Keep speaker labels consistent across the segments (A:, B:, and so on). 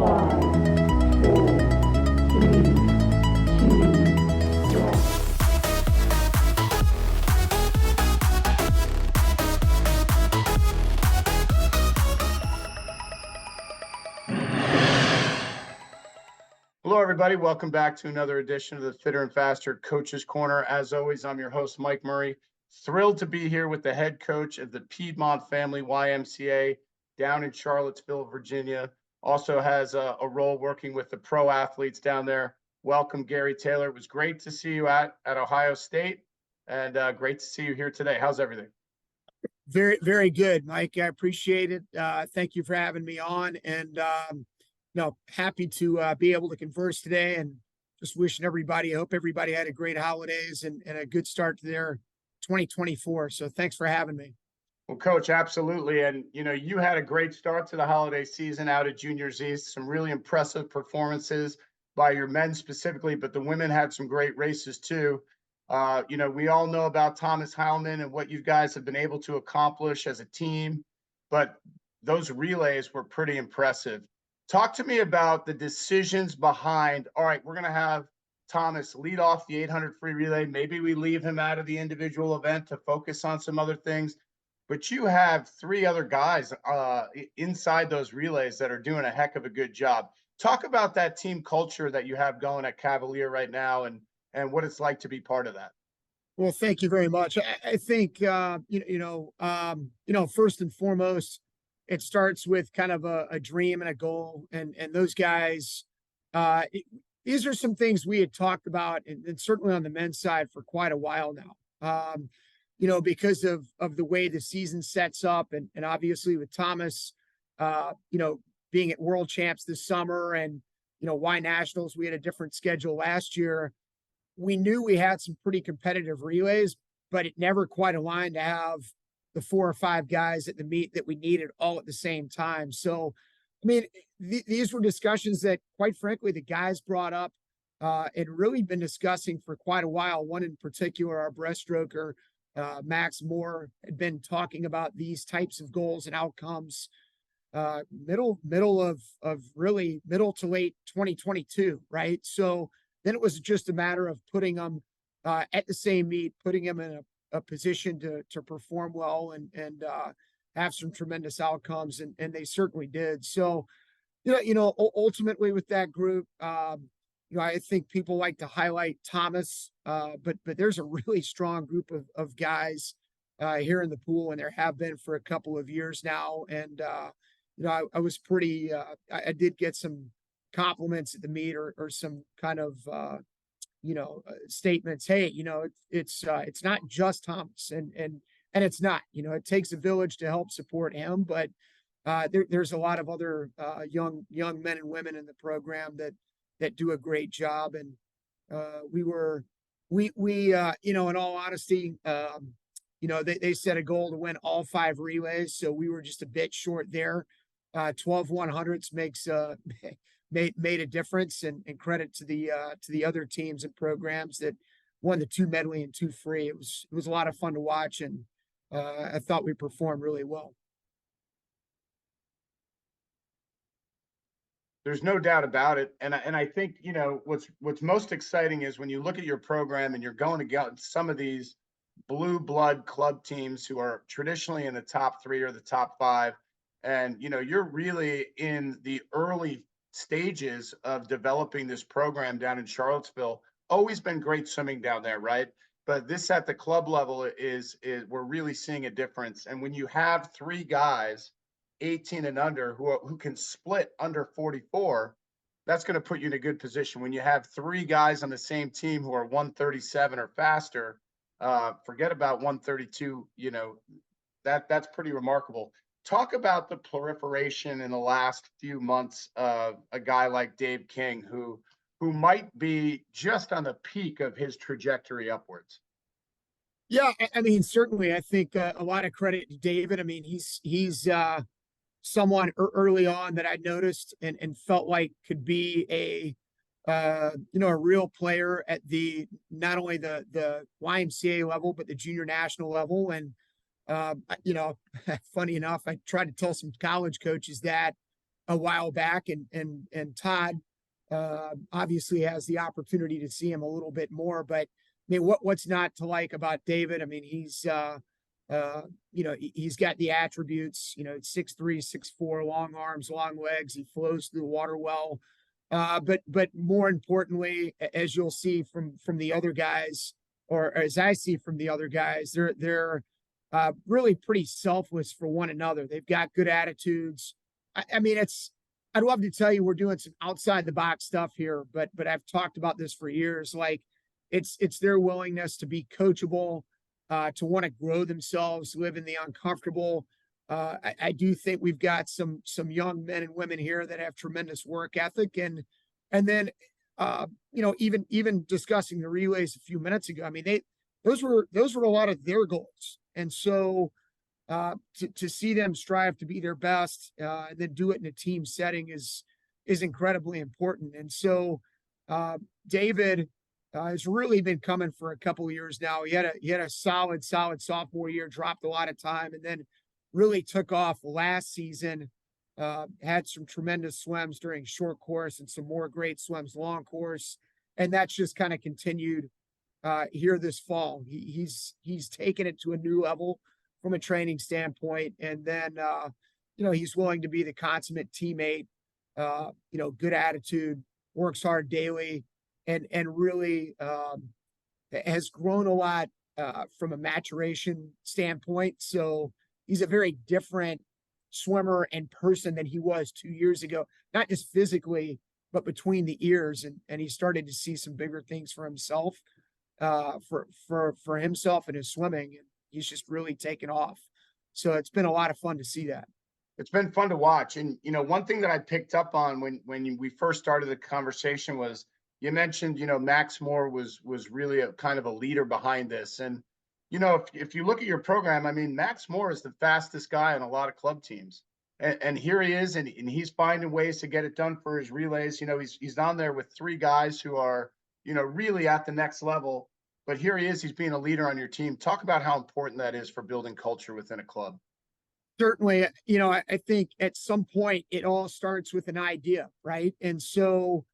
A: Hello, everybody. Welcome back to another edition of the Fitter and Faster Coaches Corner. As always, I'm your host, Mike Murray. Thrilled to be here with the head coach of the Piedmont Family YMCA down in Charlottesville, Virginia. Also has a role working with the pro athletes down there. Welcome, Gary Taylor. It was great to see you at Ohio State, and great to see you here today. How's everything?
B: Very, very good, Mike. I appreciate it. Thank you for having me on, and happy to be able to converse today, and just wishing everybody, I hope everybody had a great holidays and a good start to their 2024. So thanks for having me.
A: Well, Coach, absolutely. And, you had a great start to the holiday season out at Juniors East, some really impressive performances by your men specifically, but the women had some great races too. We all know about Thomas Heilman and what you guys have been able to accomplish as a team, but those relays were pretty impressive. Talk to me about the decisions behind, all right, we're going to have Thomas lead off the 800 free relay. Maybe we leave him out of the individual event to focus on some other things. But you have three other guys inside those relays that are doing a heck of a good job. Talk about that team culture that you have going at Cavalier right now and what it's like to be part of that.
B: Well, thank you very much. I think, first and foremost, it starts with kind of a dream and a goal. And those guys, these are some things we had talked about, and certainly on the men's side for quite a while now. Because of the way the season sets up, and obviously with Thomas, being at World Champs this summer, and Y Nationals, we had a different schedule last year. We knew we had some pretty competitive relays, but it never quite aligned to have the 4 or 5 guys at the meet that we needed all at the same time. So, I mean, these were discussions that, quite frankly, the guys brought up and really been discussing for quite a while. One in particular, our breaststroker, Max Moore, had been talking about these types of goals and outcomes middle to late 2022, right? So then it was just a matter of putting them at the same meet, putting them in a position to perform well and have some tremendous outcomes, and they certainly did. So, ultimately with that group, I think people like to highlight Thomas, but there's a really strong group of guys here in the pool, and there have been for a couple of years now. And I was pretty. I did get some compliments at the meet, or some kind of statements. Hey, it's not just Thomas, and it's not. It takes a village to help support him, but there's a lot of other young men and women in the program that do a great job. And we in all honesty, they set a goal to win all 5 relays, so we were just a bit short there. 12 100s makes made a difference, and credit to the other teams and programs that won the 2 medley and 2 free. It was a lot of fun to watch, and I thought we performed really well.
A: There's no doubt about it. And I think, what's most exciting is when you look at your program and you're going to get some of these blue blood club teams who are traditionally in the top 3 or the top 5. And, you're really in the early stages of developing this program down in Charlottesville. Always been great swimming down there, right? But this at the club level is we're really seeing a difference. And when you have 3 guys 18 and under who can split under 44, that's going to put you in a good position. When you have 3 guys on the same team who are 137 or faster, forget about 132, that's pretty remarkable. Talk about the proliferation in the last few months of a guy like Dave King, who might be just on the peak of his trajectory upwards.
B: Yeah, I mean, certainly, I think a lot of credit to David. I mean, he's someone early on that I noticed and felt like could be a real player at not only the YMCA level, but the junior national level. And funny enough, I tried to tell some college coaches that a while back, and Todd obviously has the opportunity to see him a little bit more. But I mean, what's not to like about David? I mean, he's he's got the attributes. 6'3", 6'4", long arms, long legs. He flows through the water well. But more importantly, as you'll see from the other guys, or as I see from the other guys, they're really pretty selfless for one another. They've got good attitudes. I mean, I'd love to tell you we're doing some outside the box stuff here, but I've talked about this for years. Like it's their willingness to be coachable, to want to grow themselves, live in the uncomfortable. I do think we've got some young men and women here that have tremendous work ethic, and then even discussing the relays a few minutes ago. I mean, those were a lot of their goals, and so to see them strive to be their best, and then do it in a team setting is incredibly important. And so David has really been coming for a couple of years now. He had a solid sophomore year, dropped a lot of time, and then really took off last season. Had some tremendous swims during short course and some more great swims long course, and that's just kind of continued here this fall. He's taken it to a new level from a training standpoint, and then he's willing to be the consummate teammate. Good attitude, works hard daily, and really has grown a lot from a maturation standpoint. So he's a very different swimmer and person than he was 2 years ago, not just physically, but between the ears. And he started to see some bigger things for himself, for himself and his swimming. And he's just really taken off. So it's been a lot of fun to see that.
A: It's been fun to watch. And, one thing that I picked up on when we first started the conversation was you mentioned, Max Moore was really a kind of a leader behind this. And, if you look at your program, I mean, Max Moore is the fastest guy on a lot of club teams. And here he is, and he's finding ways to get it done for his relays. He's down there with three guys who are, really at the next level. But here he is, he's being a leader on your team. Talk about how important that is for building culture within a club.
B: Certainly, I think at some point it all starts with an idea, right? And so,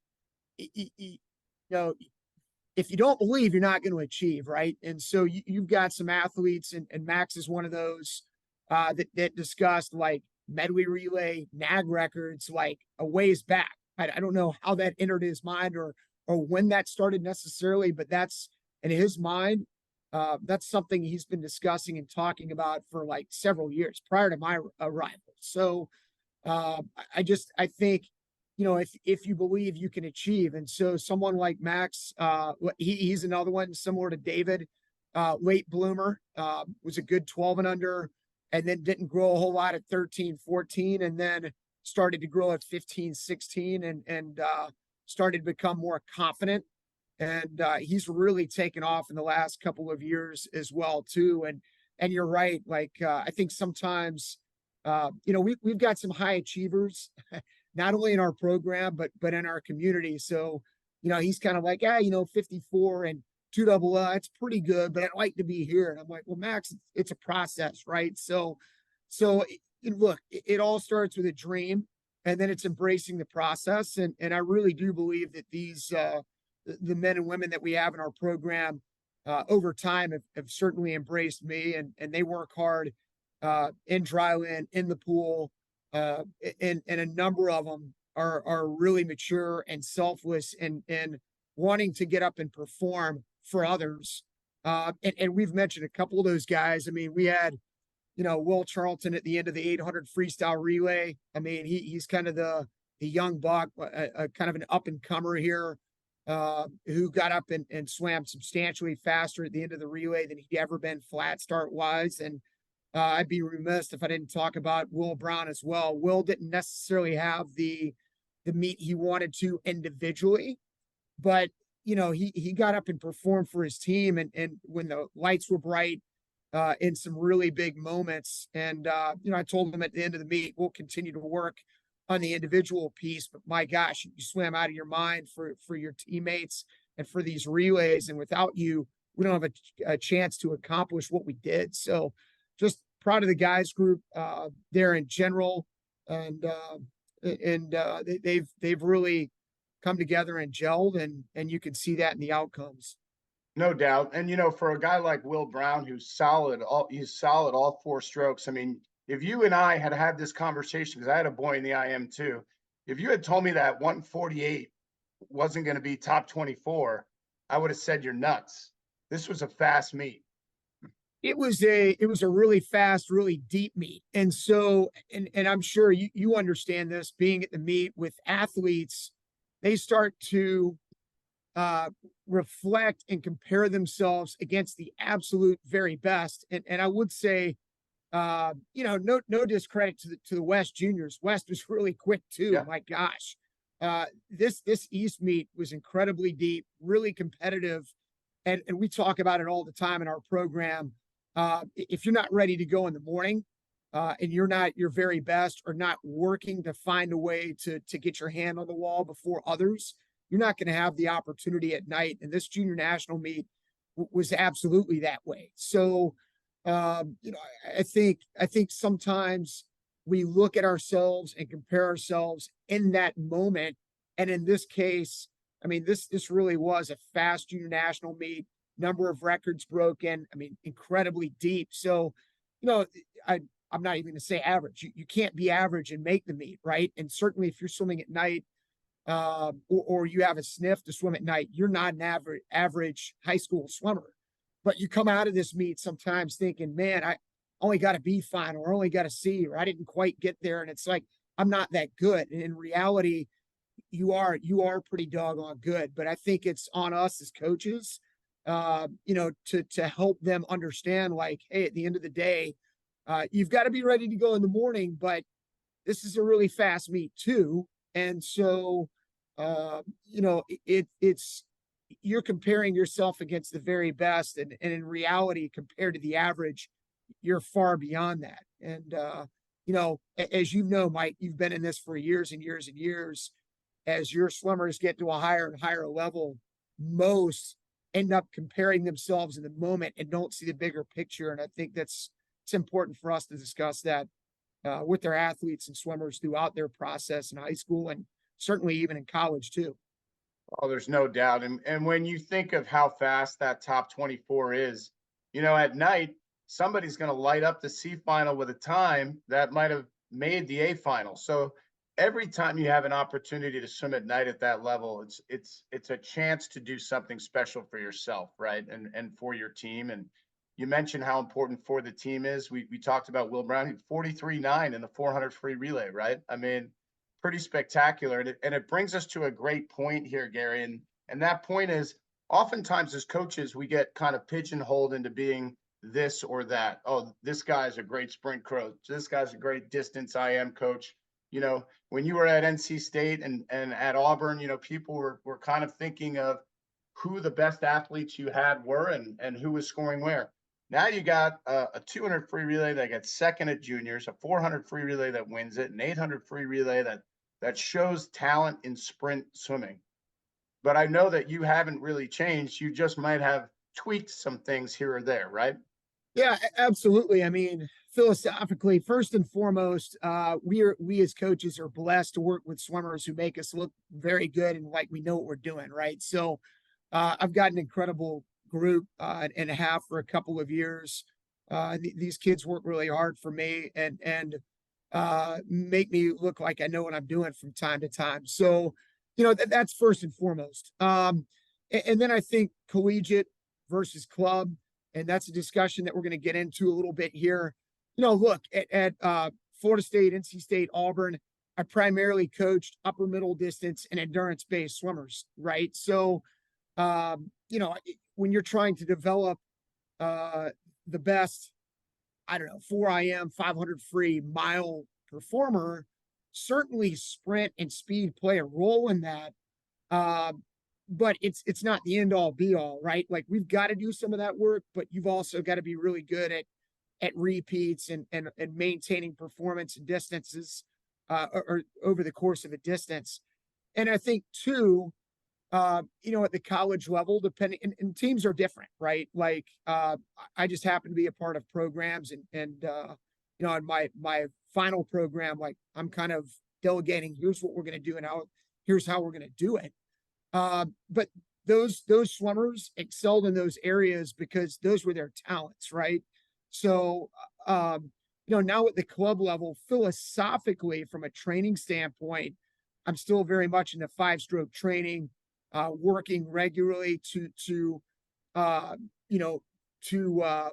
B: if you don't believe, you're not going to achieve, right? And so you've got some athletes, and Max is one of those that discussed like medley relay, NAG records, like a ways back. I don't know how that entered his mind or when that started necessarily, but that's in his mind. That's something he's been discussing and talking about for like several years prior to my arrival. So I think, if you believe, you can achieve. And so someone like Max, he's another one similar to David, late bloomer, was a good 12 and under, and then didn't grow a whole lot at 13, 14, and then started to grow at 15, 16, and started to become more confident. And he's really taken off in the last couple of years as well too. And you're right. Like I think sometimes, we've got some high achievers, not only in our program but in our community. So he's kind of like, 54 and 2 double it's pretty good, but I'd like to be here. And I'm like, well, Max, it's a process, right? So look, it all starts with a dream, and then it's embracing the process. And I really do believe that these the men and women that we have in our program over time have certainly embraced me, and they work hard in dryland, in the pool, and a number of them are really mature and selfless and wanting to get up and perform for others. And we've mentioned a couple of those guys. I mean, we had, Will Charlton at the end of the 800 freestyle relay. I mean, he's kind of the young buck, kind of an up and comer here, who got up and swam substantially faster at the end of the relay than he'd ever been flat start wise. And I'd be remiss if I didn't talk about Will Brown as well. Will didn't necessarily have the meet he wanted to individually, but he got up and performed for his team, and when the lights were bright, in some really big moments. And I told him at the end of the meet, we'll continue to work on the individual piece, but my gosh, you swam out of your mind for your teammates and for these relays, and without you, we don't have a chance to accomplish what we did. So just proud of the guys group there in general, and And they've really come together and gelled, and you can see that in the outcomes.
A: No doubt. And for a guy like Will Brown, he's solid all four strokes. I mean, if you and I had had this conversation, because I had a boy in the IM too, if you had told me that 148 wasn't going to be top 24, I would have said you're nuts. This was a fast meet.
B: It was a really fast, really deep meet. And so, and I'm sure you understand this, being at the meet with athletes, they start to reflect and compare themselves against the absolute very best. And I would say, no discredit to the West juniors. West was really quick too.
A: Yeah.
B: My gosh. This East meet was incredibly deep, really competitive. And we talk about it all the time in our program. If you're not ready to go in the morning, and you're not your very best, or not working to find a way to get your hand on the wall before others, you're not going to have the opportunity at night. And this junior national meet was absolutely that way. So, I think sometimes we look at ourselves and compare ourselves in that moment. And in this case, I mean, this really was a fast junior national meet, number of records broken. I mean, incredibly deep. So, I'm not even going to say average. You can't be average and make the meet, right? And certainly if you're swimming at night, or you have a sniff to swim at night, you're not an average high school swimmer. But you come out of this meet sometimes thinking, man, I only got a B final, or only got a C, or I didn't quite get there. And it's like, I'm not that good. And in reality, you are pretty doggone good. But I think it's on us as coaches, to help them understand, like, hey, at the end of the day, you've got to be ready to go in the morning, but this is a really fast meet too. And so, it's you're comparing yourself against the very best, and in reality, compared to the average, you're far beyond that. And as Mike, you've been in this for years and years and years. As your swimmers get to a higher and higher level, most end up comparing themselves in the moment and don't see the bigger picture. And I think it's important for us to discuss that with their athletes and swimmers throughout their process in high school, and certainly even in college too.
A: Oh, there's no doubt. And when you think of how fast that top 24 is, at night, somebody's going to light up the C final with a time that might have made the A final. So every time you have an opportunity to swim at night at that level, it's a chance to do something special for yourself, right? And for your team. And you mentioned how important for the team is. We talked about Will Brown, 43.9 in the 400 free relay, right? I mean, pretty spectacular. And it brings us to a great point here, Gary. And that point is, oftentimes as coaches, we get kind of pigeonholed into being this or that. Oh, this guy's a great sprint coach. This guy's a great distance IM coach. When you were at NC State and at Auburn, people were kind of thinking of who the best athletes you had were and who was scoring where. Now you got a 200 free relay that gets second at juniors, a 400 free relay that wins it, an 800 free relay that shows talent in sprint swimming. But I know that you haven't really changed. You just might have tweaked some things here or there, right?
B: Yeah, absolutely. I mean, philosophically, first and foremost, we as coaches are blessed to work with swimmers who make us look very good and like we know what we're doing, right? So I've got an incredible group and a half for a couple of years. These kids work really hard for me and make me look like I know what I'm doing from time to time. So, that's first and foremost. And then I think collegiate versus club, and that's a discussion that we're going to get into a little bit here. Look at Florida State, NC State, Auburn. I primarily coached upper middle distance and endurance based swimmers, right? So, when you're trying to develop the best, I don't know, 4IM 500 free mile performer, certainly sprint and speed play a role in that. But it's not the end all be all, right? Like, we've got to do some of that work, but you've also got to be really good at repeats and maintaining performance and distances or over the course of a distance. And I think too, at the college level, depending, and teams are different, right? Like, I just happen to be a part of programs and in my final program, like, I'm kind of delegating, here's what we're going to do and here's how we're going to do it. But those swimmers excelled in those areas because those were their talents, right? So, now at the club level, philosophically, from a training standpoint, I'm still very much in the 5-stroke training, working regularly to uh, you know, to I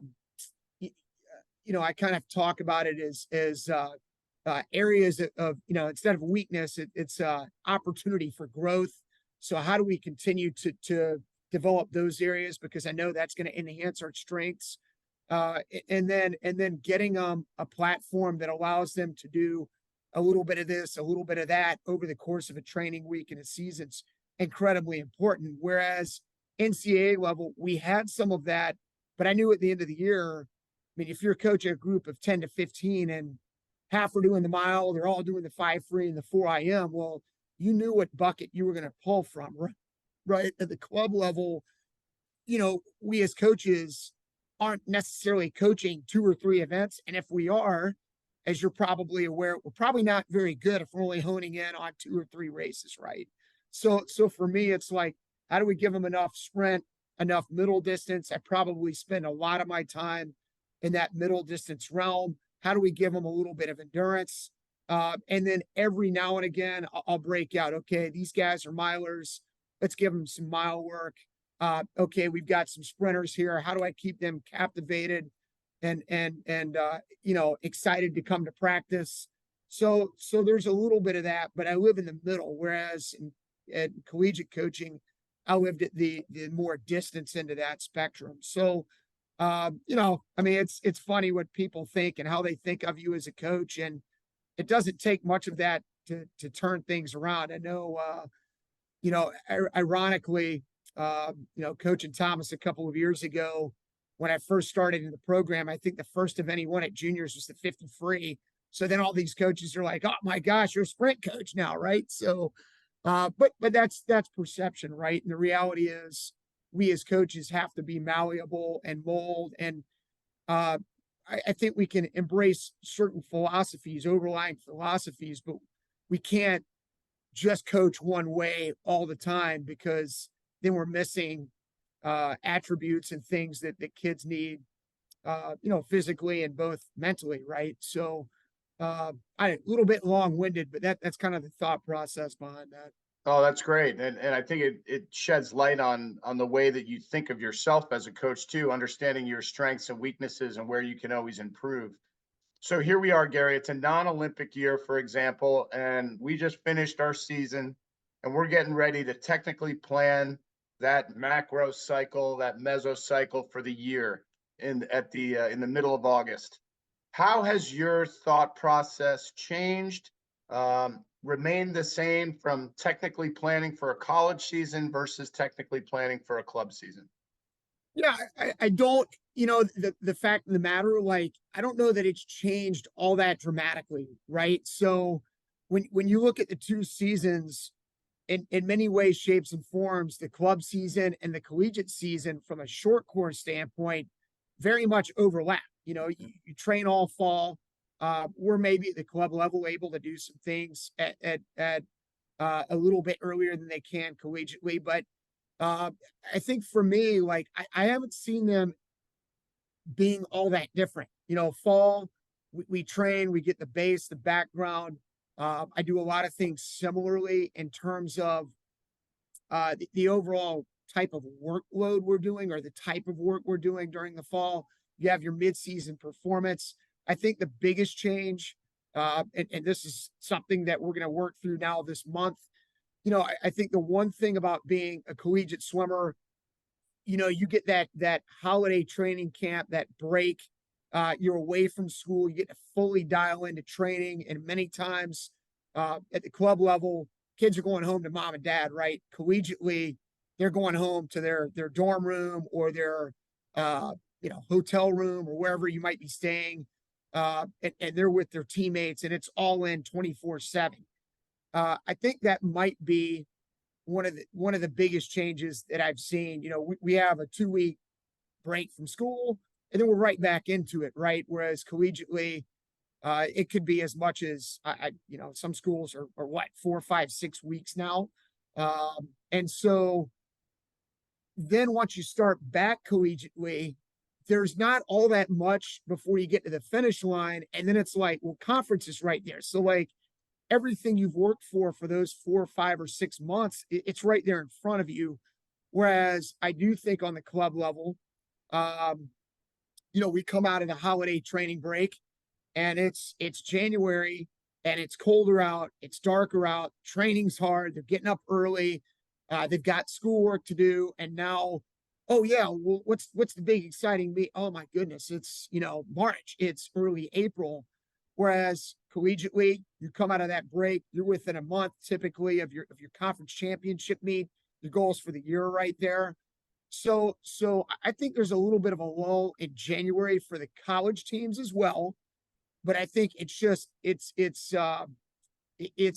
B: kind of talk about it as areas of instead of weakness, it's opportunity for growth. So how do we continue to develop those areas, because I know that's going to enhance our strengths, and then getting a platform that allows them to do a little bit of this, a little bit of that over the course of a training week and a season's incredibly important. Whereas NCAA level, we had some of that, but I knew at the end of the year, I mean, if you're coaching a group of 10 to 15 and half are doing the mile, they're all doing the 5 free and the 4 IM, well, you knew what bucket you were going to pull from, right? At the club level, we as coaches aren't necessarily coaching 2 or 3 events. And if we are, as you're probably aware, we're probably not very good if we're only honing in on 2 or 3 races, right? So for me, it's like, how do we give them enough sprint, enough middle distance? I probably spend a lot of my time in that middle distance realm. How do we give them a little bit of endurance? And then every now and again, I'll break out, okay, these guys are milers. Let's give them some mile work. Okay, we've got some sprinters here. How do I keep them captivated and excited to come to practice? So there's a little bit of that, but I live in the middle. Whereas at collegiate coaching, I lived at the more distance into that spectrum. So, I mean, it's funny what people think and how they think of you as a coach, and it doesn't take much of that to turn things around. I know, ironically, coaching Thomas a couple of years ago, when I first started in the program, I think the first event he won at juniors was the 50 free. So then all these coaches are like, oh my gosh, you're a sprint coach now, right? So, but that's perception, right? And the reality is, we as coaches have to be malleable and mold. And I think we can embrace certain philosophies, overlying philosophies, but we can't just coach one way all the time, because then we're missing attributes and things that kids need, physically and both mentally, right? So a little bit long-winded, but that's kind of the thought process behind that.
A: Oh, that's great. And I think it sheds light on the way that you think of yourself as a coach too, understanding your strengths and weaknesses and where you can always improve. So here we are, Gary. It's a non-Olympic year, for example, and we just finished our season and we're getting ready to technically plan that macro cycle, that mesocycle for the year in the middle of August. How has your thought process changed? Remained the same from technically planning for a college season versus technically planning for a club season?
B: Yeah, I don't, the fact of the matter, like, I don't know that it's changed all that dramatically, right? So when you look at the 2 seasons, in many ways, shapes, and forms, the club season and the collegiate season from a short course standpoint very much overlap. You train all fall. We're maybe at the club level able to do some things at a little bit earlier than they can collegiately, but I think for me, like, I haven't seen them being all that different. Fall, we train, we get the base, the background. I do a lot of things similarly in terms of the overall type of workload we're doing, or the type of work we're doing during the fall. You have your mid-season performance. I think the biggest change, and this is something that we're going to work through now this month. I think the one thing about being a collegiate swimmer, you get that holiday training camp, that break. You're away from school. You get to fully dial into training. And many times at the club level, kids are going home to mom and dad, right? Collegiately, they're going home to their dorm room or their hotel room or wherever you might be staying. And they're with their teammates, and it's all in 24/7. I think that might be one of the biggest changes that I've seen. We have a 2-week break from school, and then we're right back into it, right? Whereas collegiately, It could be as much as some schools are what, 4, 5, 6 weeks now. And so then once you start back collegiately, there's not all that much before you get to the finish line. And then it's like, well, conference is right there. So like everything you've worked for those 4, 5, or 6 months, it's right there in front of you. Whereas I do think on the club level, we come out of the holiday training break and it's January and it's colder out, it's darker out, training's hard, they're getting up early, they've got schoolwork to do, and now, oh yeah, well, what's the big exciting meet? Oh my goodness, it's March, it's early April. Whereas collegiately, you come out of that break, you're within a month typically of your conference championship meet, your goals for the year right there. So I think there's a little bit of a lull in January for the college teams as well, but I think it's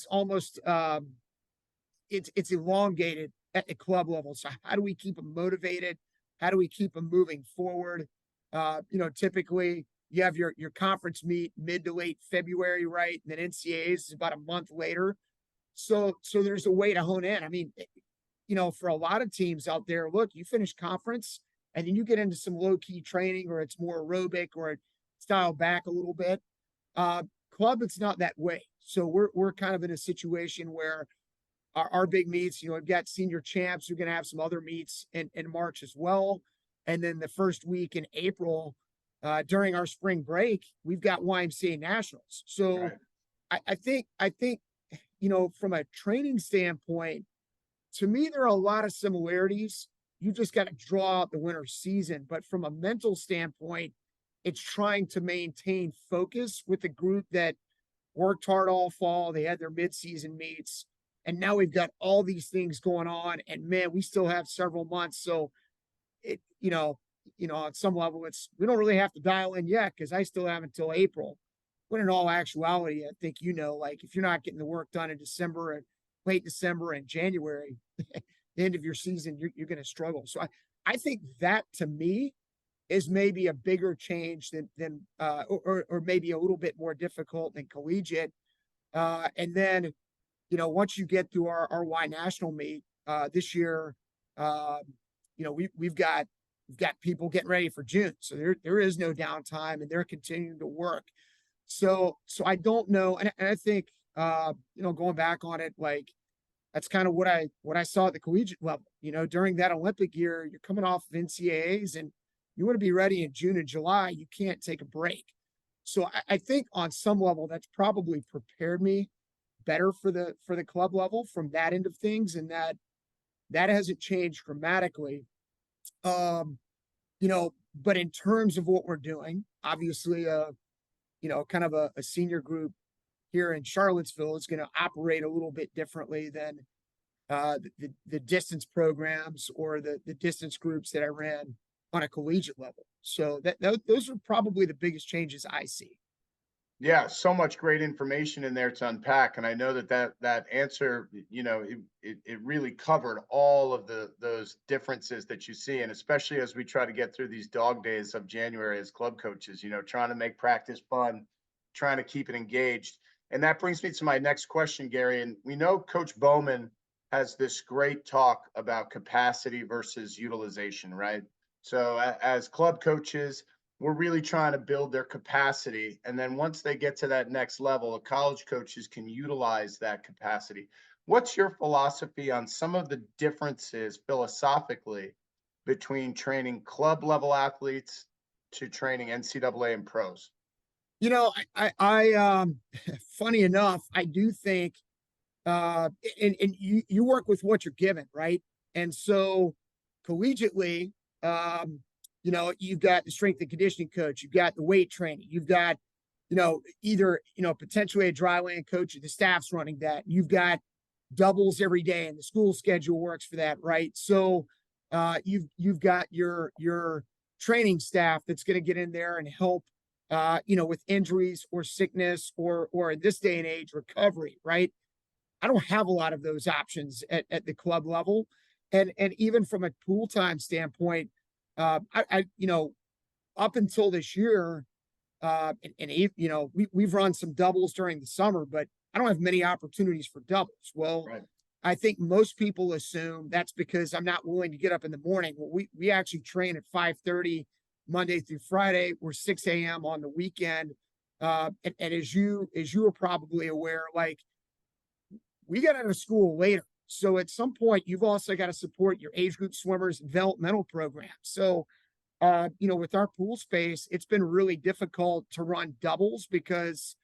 B: almost it's elongated at the club level. So how do we keep them motivated? How do we keep them moving forward? Typically you have your conference meet mid to late February, right? And then NCAAs is about a month later. So there's a way to hone in. I mean, for a lot of teams out there, look, you finish conference and then you get into some low key training, or it's more aerobic, or style back a little bit. Club, it's not that way. So we're kind of in a situation where our big meets, we've got senior champs. We're going to have some other meets in March as well. And then the first week in April, during our spring break, we've got YMCA nationals. So right. I think, from a training standpoint, to me, there are a lot of similarities. You just got to draw out the winter season. But from a mental standpoint, it's trying to maintain focus with a group that worked hard all fall. They had their midseason meets. And now we've got all these things going on. And man, we still have several months. So it, on some level, we don't really have to dial in yet, because I still have until April. When in all actuality, I think, like if you're not getting the work done in December and late December and January, the end of your season, you're going to struggle. So I think that, to me, is maybe a bigger change than or maybe a little bit more difficult than collegiate. And then, once you get through our Y national meet this year, we've got people getting ready for June. So there is no downtime, and they're continuing to work. So I don't know. And I think, going back on it, like, that's kind of what I saw at the collegiate level. During that Olympic year, you're coming off of NCAAs and you want to be ready in June and July. You can't take a break. So I think on some level, that's probably prepared me better for the club level from that end of things. And that hasn't changed dramatically. But in terms of what we're doing, obviously, kind of a senior group here in Charlottesville is going to operate a little bit differently than the distance programs or the distance groups that I ran on a collegiate level. So those are probably the biggest changes I see.
A: Yeah, so much great information in there to unpack, and I know that answer, it really covered all of those differences that you see, and especially as we try to get through these dog days of January as club coaches, trying to make practice fun, trying to keep it engaged. And that brings me to my next question, Gary. And we know Coach Bowman has this great talk about capacity versus utilization, right? So as club coaches, we're really trying to build their capacity. And then once they get to that next level, the college coaches can utilize that capacity. What's your philosophy on some of the differences philosophically between training club level athletes to training NCAA and pros?
B: I funny enough, I do think, and you work with what you're given, right? And so collegiately, you've got the strength and conditioning coach, you've got the weight training, you've got, either, potentially a dry land coach, or the staff's running that. You've got doubles every day, and the school schedule works for that, right? So you've got your training staff that's going to get in there and help, with injuries or sickness or in this day and age, recovery, right? I don't have a lot of those options at the club level. And even from a pool time standpoint, up until this year, We've run some doubles during the summer, but I don't have many opportunities for doubles. Well,
A: Right.
B: I think most people assume that's because I'm not willing to get up in the morning. Well, we actually train at 5:30 Monday through Friday. We're 6 a.m. on the weekend. And as you are probably aware, like, we got out of school later. So at some point, you've also got to support your age group swimmers developmental program. So with our pool space, it's been really difficult to run doubles because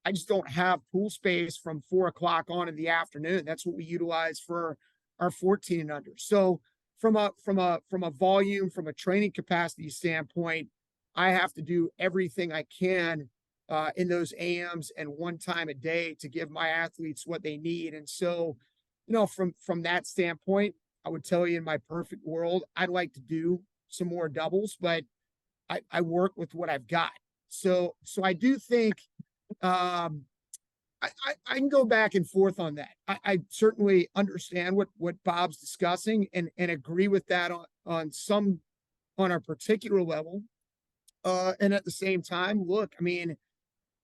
B: I just don't have pool space from 4 o'clock on in the afternoon. That's what we utilize for our 14 and under. So from a volume, from a training capacity standpoint, I have to do everything I can in those AMs and one time a day to give my athletes what they need. And so, from that standpoint, I would tell you in my perfect world, I'd like to do some more doubles, but I work with what I've got. So I do think I can go back and forth on that. I certainly understand what Bob's discussing and agree with that on a particular level. And at the same time, look, I mean,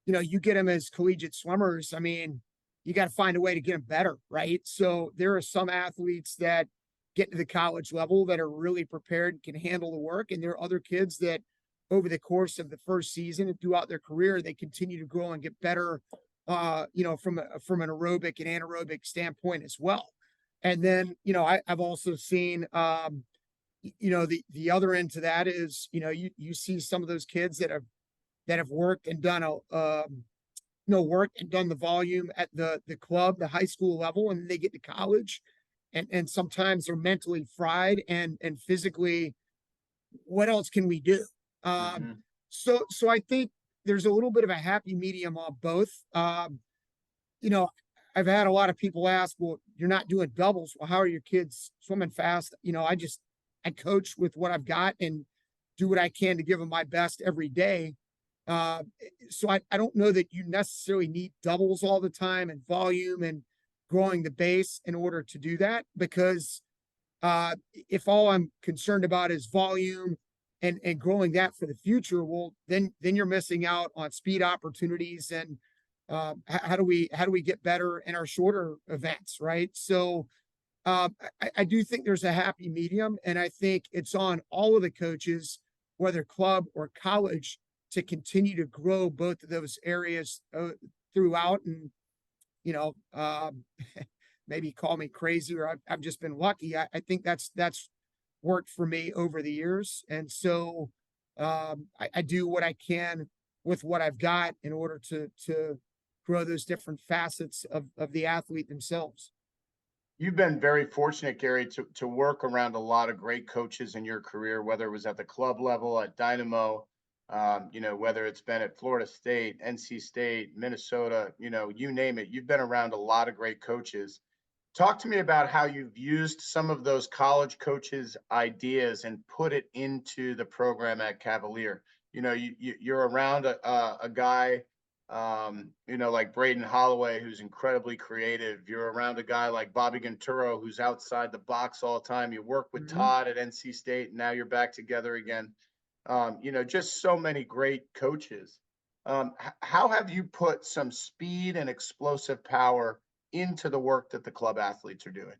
B: you get them as collegiate swimmers. I mean, you got to find a way to get them better, right? So there are some athletes that get to the college level that are really prepared and can handle the work. And there are other kids that over the course of the first season and throughout their career, they continue to grow and get better, from an aerobic and anaerobic standpoint as well. And then, I've also seen, the other end to that is, you see some of those kids that have worked and done worked and done the volume at the club, the high school level, and they get to college and sometimes they're mentally fried and physically, what else can we do?
A: Mm-hmm.
B: So I think there's a little bit of a happy medium on both. I've had a lot of people ask, well, you're not doing doubles. Well, how are your kids swimming fast? I coach with what I've got and do what I can to give them my best every day. So I don't know that you necessarily need doubles all the time and volume and growing the base in order to do that, because if all I'm concerned about is volume and growing that for the future, well, then you're missing out on speed opportunities and how do we get better in our shorter events, right? So I do think there's a happy medium, and I think it's on all of the coaches, whether club or college, to continue to grow both of those areas throughout. And maybe call me crazy, or I've just been lucky. I think that's worked for me over the years, and so I do what I can with what I've got in order to grow those different facets of the athlete themselves.
A: You've been very fortunate, Gary, to work around a lot of great coaches in your career, whether it was at the club level, at Dynamo, whether it's been at Florida State, NC State, Minnesota, you name it. You've been around a lot of great coaches. Talk to me about how you've used some of those college coaches' ideas and put it into the program at Cavalier. You're around a guy, like Braden Holloway, who's incredibly creative. You're around a guy like Bobby Genturo, who's outside the box all the time. You work with Todd at NC State, and now you're back together again. Just so many great coaches. How have you put some speed and explosive power into the work that the club athletes are doing?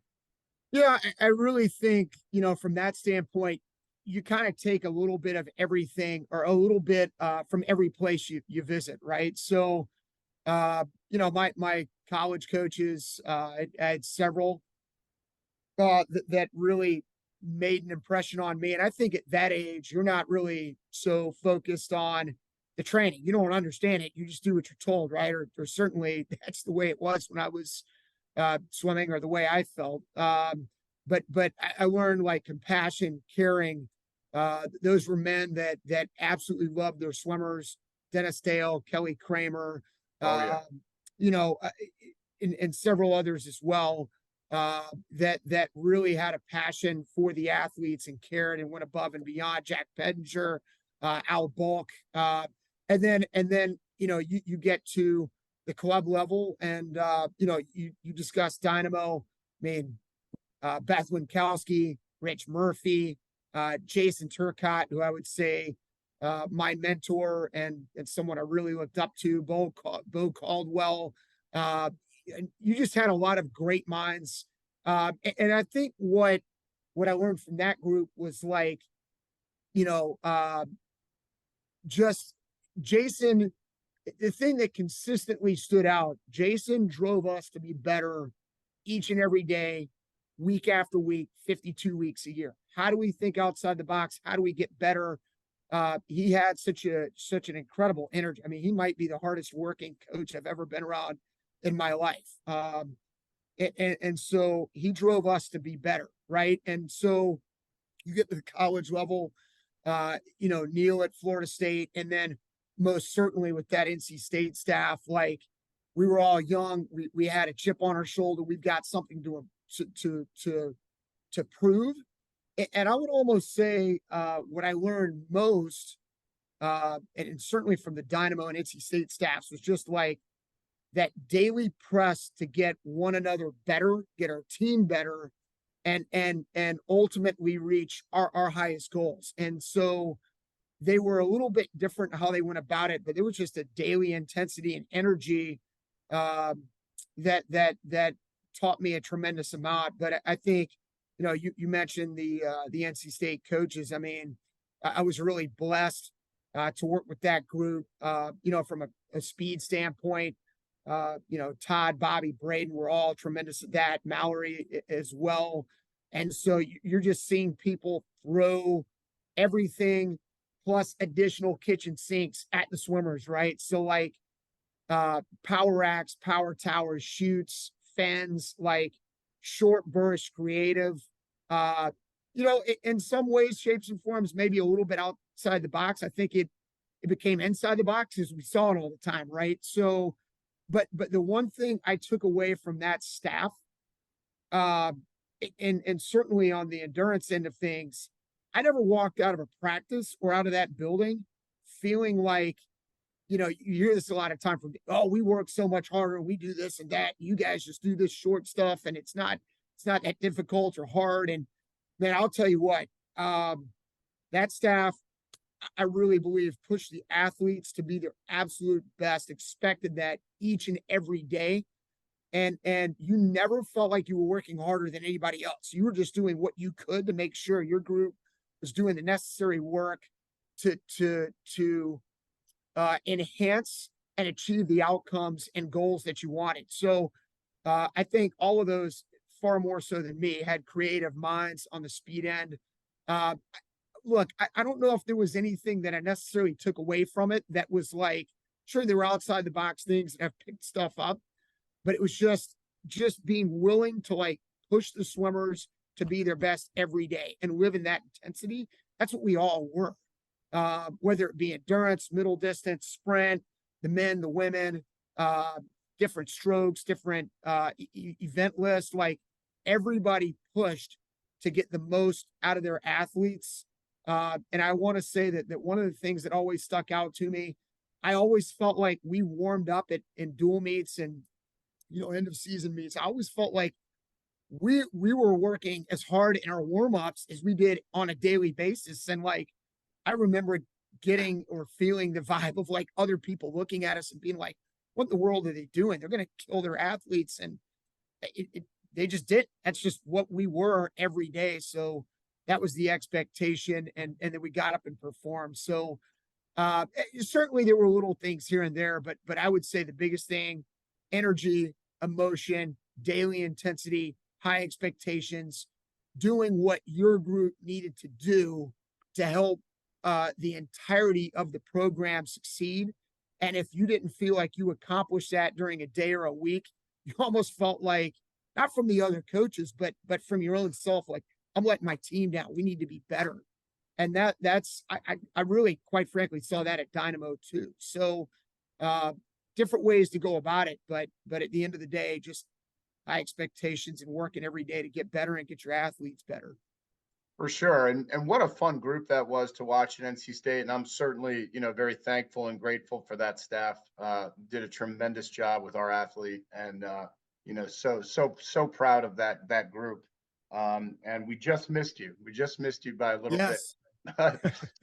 B: Yeah, I really think, from that standpoint, you kind of take a little bit of everything or a little bit from every place you visit, right? So, my college coaches, I had several that really made an impression on me. And I think at that age, you're not really so focused on the training. You don't understand it. You just do what you're told, right? Or certainly that's the way it was when I was swimming, or the way I felt. But I learned like compassion, caring. Those were men that absolutely loved their swimmers. Dennis Dale, Kelly Kramer,
A: Oh yeah.
B: And several others as well. That really had a passion for the athletes and cared and went above and beyond. Jack Pedinger, Al Bulk, and then you get to the club level, and you discuss Dynamo. I mean, Beth Winkowski, Rich Murphy, Jason Turcott, who I would say my mentor and someone I really looked up to, Bo Caldwell. And you just had a lot of great minds. And I think what I learned from that group was like, you know, just Jason, the thing that consistently stood out, Jason drove us to be better each and every day, week after week, 52 weeks a year. How do we think outside the box? How do we get better? He had such an incredible energy. I mean, he might be the hardest working coach I've ever been around in my life. And so he drove us to be better, right? And so you get to the college level, Neil at Florida State, and then most certainly with that NC State staff, like we were all young, we had a chip on our shoulder, we've got something to prove. And I would almost say what I learned most, and certainly from the Dynamo and NC State staffs, was just like that daily press to get one another better, get our team better, and ultimately reach our highest goals. And so they were a little bit different how they went about it, but it was just a daily intensity and energy that taught me a tremendous amount. But I think, you mentioned the NC State coaches. I mean, I was really blessed to work with that group. From a speed standpoint, Todd, Bobby, Braden were all tremendous at that. Mallory as well. And so you're just seeing people throw everything plus additional kitchen sinks at the swimmers, right? So like power racks, power towers, chutes, fens, like short burst creative. In some ways, shapes and forms, maybe a little bit outside the box. I think it became inside the box as we saw it all the time, right? So, but the one thing I took away from that staff, and certainly on the endurance end of things, I never walked out of a practice or out of that building feeling like, you hear this a lot of time from, oh, we work so much harder, we do this and that. You guys just do this short stuff, and it's not that difficult or hard. And man, I'll tell you what, that staff, I really believe, pushed the athletes to be their absolute best, expected that each and every day. And you never felt like you were working harder than anybody else. You were just doing what you could to make sure your group was doing the necessary work to enhance and achieve the outcomes and goals that you wanted. So I think all of those, far more so than me, had creative minds on the speed end. Look, I don't know if there was anything that I necessarily took away from it that was like, sure, there were outside the box things that have picked stuff up, but it was just being willing to like push the swimmers to be their best every day and live in that intensity. That's what we all were. Whether it be endurance, middle distance, sprint, the men, the women, different strokes, different event lists, like everybody pushed to get the most out of their athletes. And I want to say that one of the things that always stuck out to me, I always felt like we warmed up in dual meets and, end of season meets. I always felt like we were working as hard in our warm-ups as we did on a daily basis. And like, I remember getting or feeling the vibe of like other people looking at us and being like, what in the world are they doing? They're going to kill their athletes. And they just did. That's just what we were every day. So that was the expectation. And then we got up and performed. So certainly there were little things here and there, but I would say the biggest thing, energy, emotion, daily intensity, high expectations, doing what your group needed to do to help the entirety of the program succeed. And if you didn't feel like you accomplished that during a day or a week, you almost felt like, not from the other coaches, but from your own self, like, I'm letting my team down. We need to be better. And that's I really, quite frankly, saw that at Dynamo too. So different ways to go about it, but at the end of the day, just high expectations and working every day to get better and get your athletes better.
A: For sure. And what a fun group that was to watch at NC State. And I'm certainly, very thankful and grateful for that staff. Did a tremendous job with our athlete, and so proud of that group. And we just missed you. We just missed you by a little bit.
B: Yes.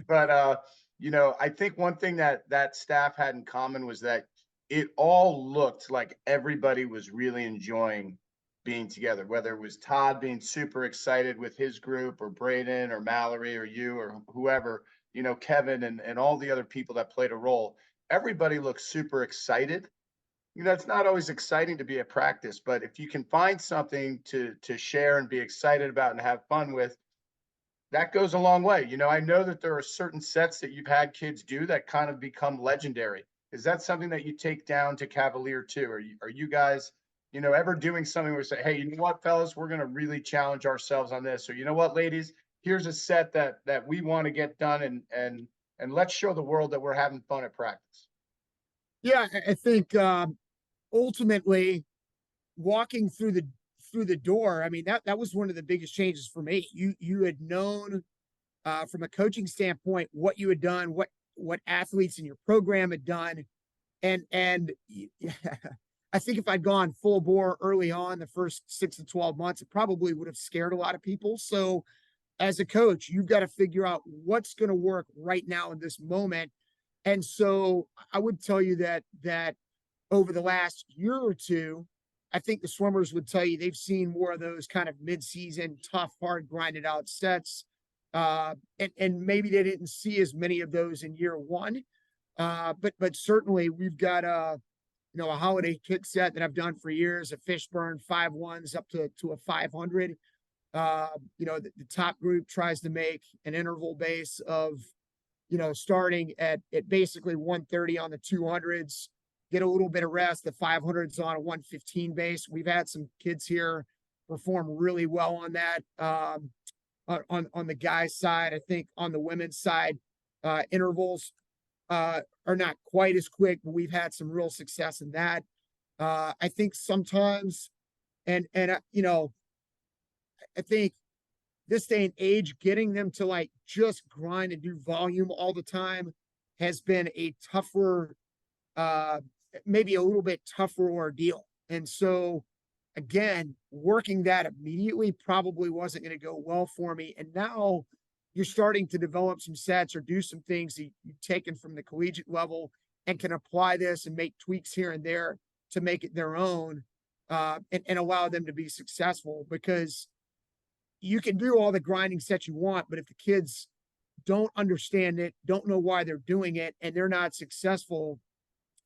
A: But you know, I think one thing that that staff had in common was that it all looked like everybody was really enjoying being together, whether it was Todd being super excited with his group, or Braden or Mallory or you or whoever, you know, Kevin and all the other people that played a role. Everybody looked super excited. You know, it's not always exciting to be at practice, but if you can find something to share and be excited about and have fun with, that goes a long way. You know, I know that there are certain sets that you've had kids do that kind of become legendary. Is that something that you take down to Cavalier too? Are you guys, you know, ever doing something where you say, hey, you know what, fellas, we're going to really challenge ourselves on this, or you know what, ladies, here's a set that we want to get done, and let's show the world that we're having fun at practice.
B: Yeah, I think ultimately walking through the door, I mean that was one of the biggest changes for me. You had known from a coaching standpoint what you had done, what athletes in your program had done, and I think if I'd gone full bore early on the first 6 to 12 months, it probably would have scared a lot of people. So as a coach, you've got to figure out what's going to work right now in this moment. And so I would tell you that over the last year or two, I think the swimmers would tell you they've seen more of those kind of mid-season, tough, hard, grinded out sets. And maybe they didn't see as many of those in year one. But certainly we've got a holiday kick set that I've done for years, a Fishburne 5-1s up to a 500. The top group tries to make an interval base of, starting at basically 130 on the 200s, get a little bit of rest. The 500s on a 115 base. We've had some kids here perform really well on that. On the guys' side, I think on the women's side, intervals are not quite as quick, but we've had some real success in that. I think sometimes, and I think this day and age, getting them to like just grind and do volume all the time has been a tougher, maybe a little bit tougher ordeal. And so, again, working that immediately probably wasn't going to go well for me. And now you're starting to develop some sets or do some things that you've taken from the collegiate level and can apply this and make tweaks here and there to make it their own, and allow them to be successful. Because you can do all the grinding sets you want, but if the kids don't understand it, don't know why they're doing it, and they're not successful,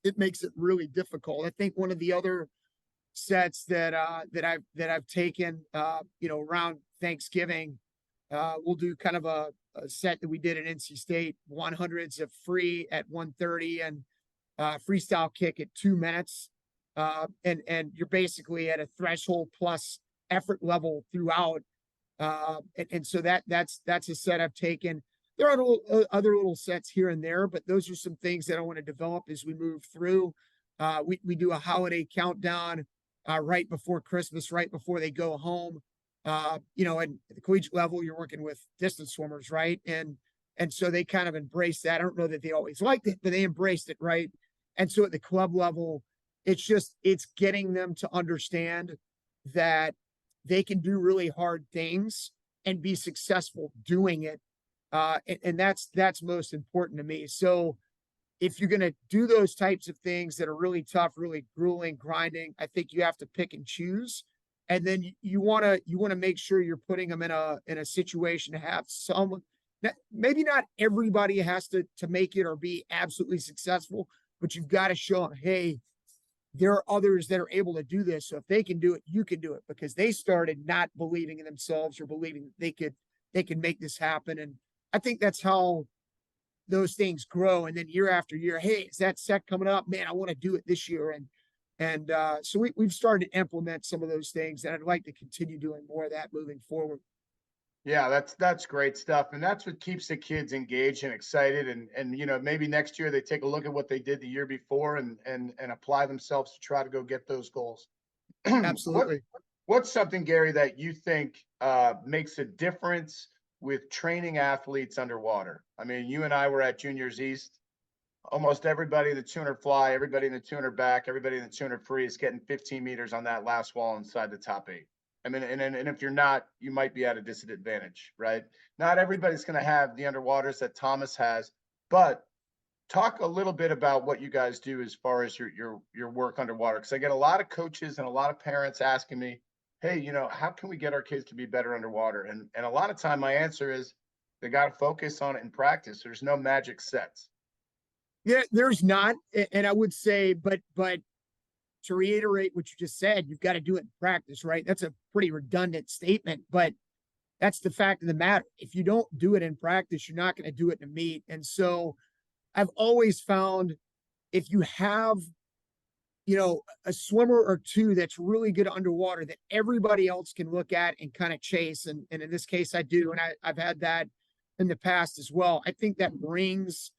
B: it makes it really difficult. I think one of the other sets that I've taken, around Thanksgiving, we'll do kind of a set that we did at NC State, 100s of free at 130 and freestyle kick at 2 minutes. And you're basically at a threshold plus effort level throughout. And so that's a set I've taken. There are other little sets here and there, but those are some things that I want to develop as we move through. We do a holiday countdown right before Christmas, right before they go home. And at the collegiate level, you're working with distance swimmers, right? And so they kind of embrace that. I don't know that they always liked it, but they embraced it, right? And so at the club level, it's getting them to understand that they can do really hard things and be successful doing it. And that's most important to me. So if you're going to do those types of things that are really tough, really grueling, grinding, I think you have to pick and choose. And then you want to make sure you're putting them in a situation to have some, maybe not everybody has to make it or be absolutely successful, but you've got to show them, hey, there are others that are able to do this. So if they can do it, you can do it, because they started not believing in themselves or believing that they could make this happen. And I think that's how those things grow. And then year after year, hey, is that set coming up? Man, I want to do it this year. And so we've started to implement some of those things, and I'd like to continue doing more of that moving forward.
A: Yeah, that's great stuff. And that's what keeps the kids engaged and excited. And maybe next year they take a look at what they did the year before and apply themselves to try to go get those goals. What
B: Absolutely.
A: what's something, Gary, that you think makes a difference with training athletes underwater? I mean, you and I were at Juniors East. Almost everybody in the 200 fly, everybody in the 200 back, everybody in the 200 free is getting 15 meters on that last wall inside the top 8. I mean, and if you're not, you might be at a disadvantage, right? Not everybody's going to have the underwaters that Thomas has, But talk a little bit about what you guys do as far as your work underwater, because I get a lot of coaches and a lot of parents asking me, "Hey, how can we get our kids to be better underwater?" And a lot of time my answer is they got to focus on it in practice. There's no magic sets.
B: Yeah, there's not, and I would say, but to reiterate what you just said, you've got to do it in practice, right? That's a pretty redundant statement, but that's the fact of the matter. If you don't do it in practice, you're not going to do it in a meet. And so I've always found if you have, a swimmer or two that's really good underwater that everybody else can look at and kind of chase. And in this case, I do. And I've had that in the past as well. I think that brings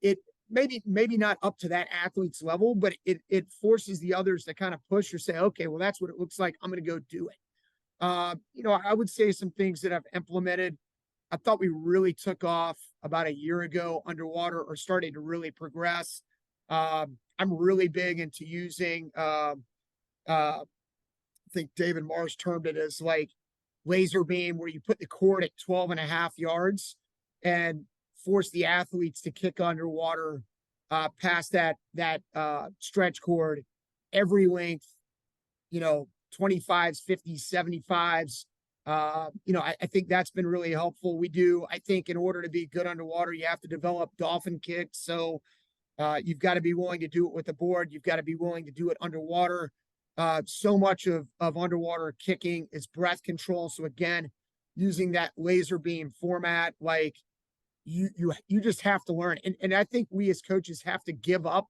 B: it maybe not up to that athlete's level, but it forces the others to kind of push or say, okay, well, that's what it looks like. I'm going to go do it. I would say some things that I've implemented. I thought we really took off about a year ago underwater or started to really progress. I'm really big into using, I think David Marsh termed it as like laser beam, where you put the cord at 12.5 yards and force the athletes to kick underwater past that stretch cord every length, 25s, 50s, 75s. I think that's been really helpful. I think in order to be good underwater, you have to develop dolphin kicks. So you've got to be willing to do it with the board. You've got to be willing to do it underwater. So much of underwater kicking is breath control. So again, using that laser beam format, like you just have to learn. And I think we as coaches have to give up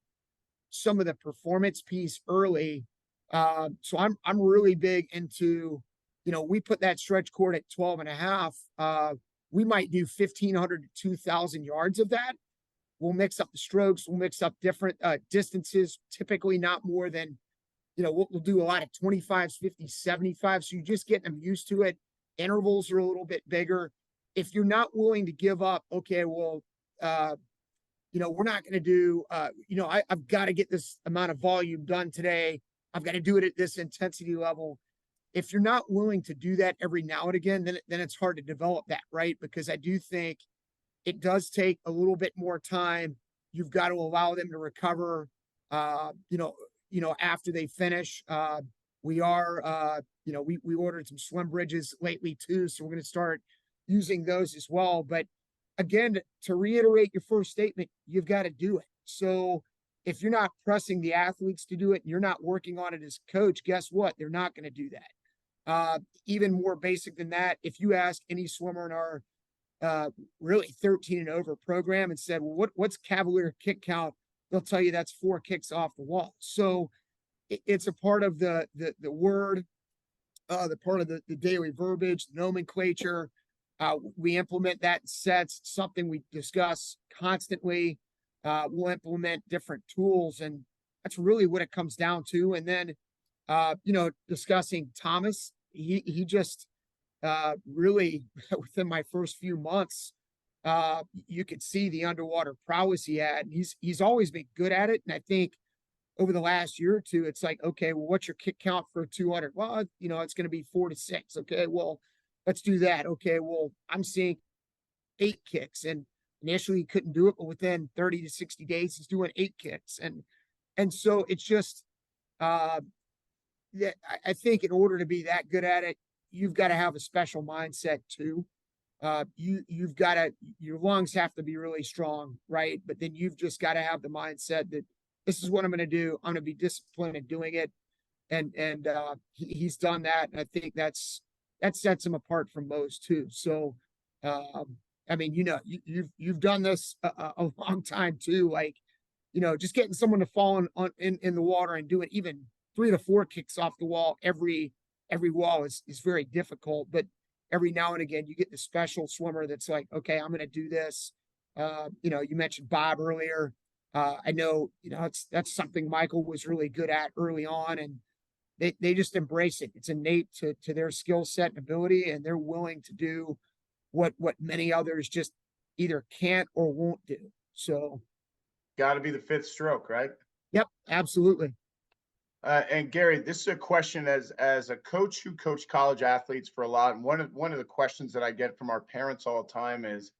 B: some of the performance piece early. So I'm really big into, we put that stretch cord at 12.5. We might do 1,500 to 2,000 yards of that. We'll mix up the strokes. We'll mix up different distances, typically not more than, we'll do a lot of 25s, 50s, 75s. So you're just getting them used to it. Intervals are a little bit bigger. If you're not willing to give up, okay, well, we're not going to do, I've got to get this amount of volume done today. I've got to do it at this intensity level. If you're not willing to do that every now and again, then it's hard to develop that, right? Because I do think it does take a little bit more time. You've got to allow them to recover, after they finish. We ordered some swim bridges lately too. So we're going to start using those as well. But again, to reiterate your first statement, you've got to do it. So if you're not pressing the athletes to do it and you're not working on it as a coach, guess what? They're not going to do that. Even more basic than that, if you ask any swimmer in our really 13 and over program and said, well, what's Cavalier kick count? They'll tell you that's 4 kicks off the wall. So it's a part of the word, the part of the daily verbiage, the nomenclature. We implement that in sets, something we discuss constantly. We'll implement different tools, and that's really what it comes down to. And then, discussing Thomas, he just really within my first few months, you could see the underwater prowess he had. He's always been good at it, and I think over the last year or two, it's like, okay, well, what's your kick count for 200? Well, it's going to be 4 to 6. Okay, well, let's do that. Okay, well, I'm seeing 8 kicks, and initially he couldn't do it, but within 30 to 60 days, he's doing 8 kicks, and so it's just that I think in order to be that good at it, you've got to have a special mindset too. You've got to, your lungs have to be really strong, right? But then you've just got to have the mindset that this is what I'm going to do. I'm going to be disciplined in doing it, and he's done that, and I think that sets him apart from most too. So, I mean, you've done this a long time too. Like, just getting someone to fall in the water and do it even 3 to 4 kicks off the wall every wall is very difficult. But every now and again, you get the special swimmer that's like, okay, I'm going to do this. You mentioned Bob earlier. I know, that's something Michael was really good at early on, and they just embrace it. It's innate to their skill set and ability, and they're willing to do what many others just either can't or won't do. So,
A: Got to be the 5th stroke, right?
B: yep, absolutely.
A: And Gary, this is a question as a coach who coached college athletes for a lot. And one of the questions that I get from our parents all the time is,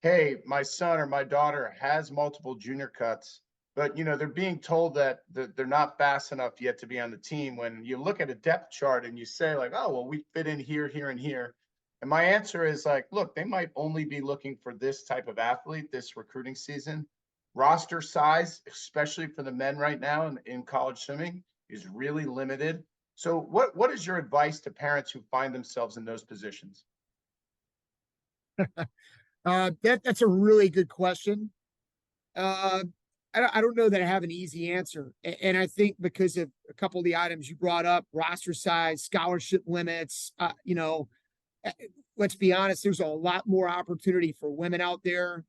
A: hey, my son or my daughter has multiple junior cuts, but they're being told that they're not fast enough yet to be on the team. When you look at a depth chart and you say like, oh, well, we fit in here, here, and here. And my answer is like, look, they might only be looking for this type of athlete this recruiting season. Roster size, especially for the men right now in college swimming, is really limited. So what is your advice to parents who find themselves in those positions?
B: That's a really good question. Uh, I don't know that I have an easy answer. And I think because of a couple of the items you brought up, roster size, scholarship limits, let's be honest, there's a lot more opportunity for women out there,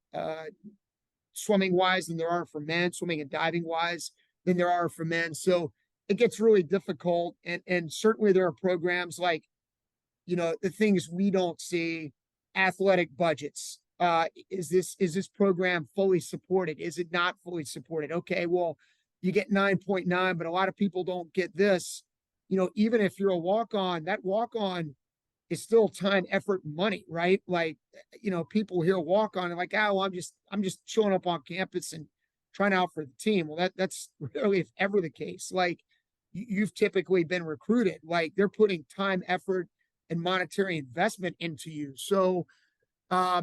B: swimming wise than there are for men, swimming and diving wise than there are for men. So it gets really difficult. And certainly there are programs like, the things we don't see, athletic budgets. Is this program fully supported? Is it not fully supported? Okay, well, you get 9.9, but a lot of people don't get this. Even if you're a walk-on, that walk-on is still time, effort, and money, right? Like, people hear walk-on and like, oh, well, I'm just showing up on campus and trying out for the team. Well, that's rarely, if ever, the case. Like, you've typically been recruited. Like, they're putting time, effort, and monetary investment into you. So, I